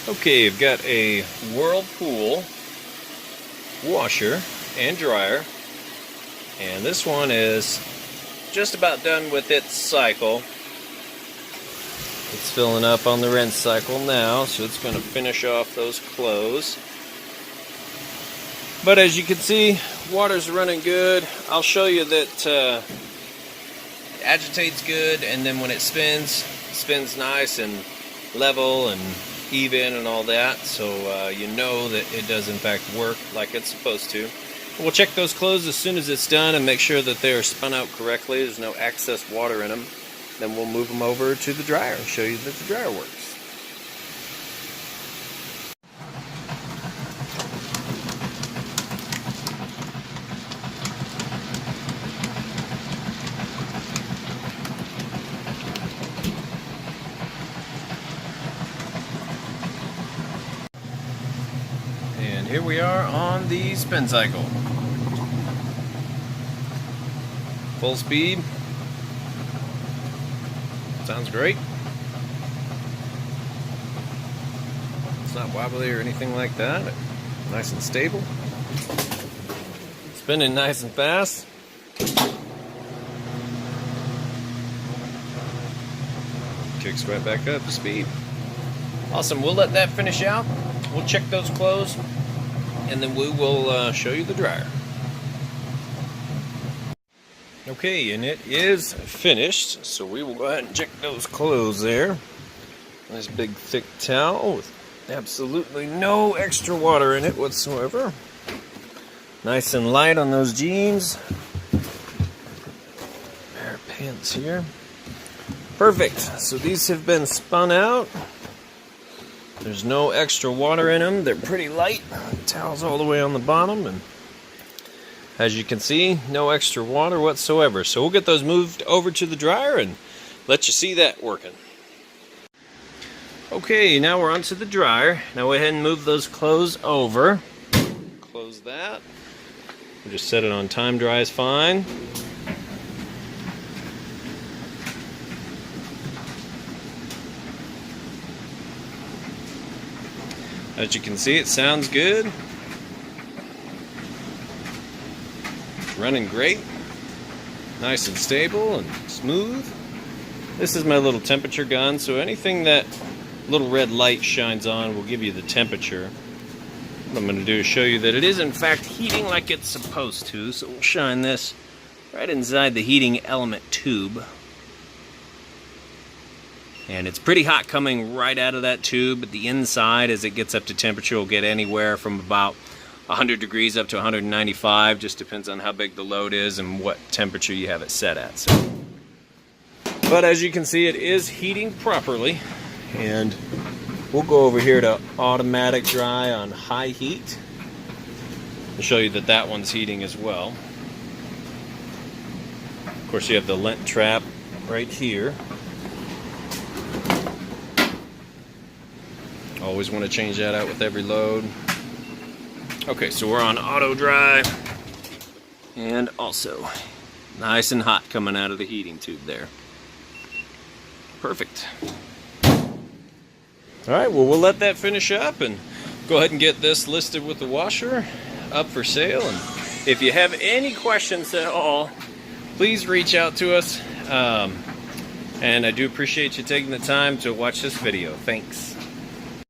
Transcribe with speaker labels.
Speaker 1: Okay, I've got a Whirlpool washer and dryer, and this one is just about done with its cycle. It's filling up on the rinse cycle now, so it's going to finish off those clothes. But as you can see, water's running good. I'll show you that it agitates good, and then when it spins nice and level and even and all that, so you know that it does in fact work like it's supposed to. We'll check those clothes as soon as it's done and make sure that they are spun out correctly. There's no excess water in them. Then we'll move them over to the dryer and show you that the dryer works. And here we are on the spin cycle. Full speed. Sounds great. It's not wobbly or anything like that. Nice and stable. Spinning nice and fast. Kicks right back up to speed. Awesome. We'll let that finish out. We'll check those clothes, and then we will show you the dryer. Okay, and it is finished, so we will go ahead and check those clothes there. Nice big thick towel with absolutely no extra water in it whatsoever. Nice and light on those jeans. Pair of pants here. Perfect. So these have been spun out. There's no extra water in them. They're pretty light. The towel's all the way on the bottom, and as you can see, no extra water whatsoever. So we'll get those moved over to the dryer and let you see that working. Okay, now we're onto the dryer. Now go ahead and move those clothes over. Close that. We'll just set it on time dry is fine. As you can see, it sounds good. Running great, nice and stable and smooth. This is my little temperature gun, so anything that little red light shines on will give you the temperature. What I'm going to do is show you that it is in fact heating like it's supposed to, so we'll shine this right inside the heating element tube. And it's pretty hot coming right out of that tube, but the inside, as it gets up to temperature, will get anywhere from about 100 degrees up to 195, just depends on how big the load is and what temperature you have it set at. So, but as you can see, it is heating properly, and we'll go over here to automatic dry on high heat. I'll show you that that one's heating as well. Of course, you have the lint trap right here. Always want to change that out with every load. Okay, so we're on auto dry, and also nice and hot coming out of the heating tube there. Perfect. Alright, well, we'll let that finish up and go ahead and get this listed with the washer up for sale. And if you have any questions at all, please reach out to us. And I do appreciate you taking the time to watch this video. Thanks.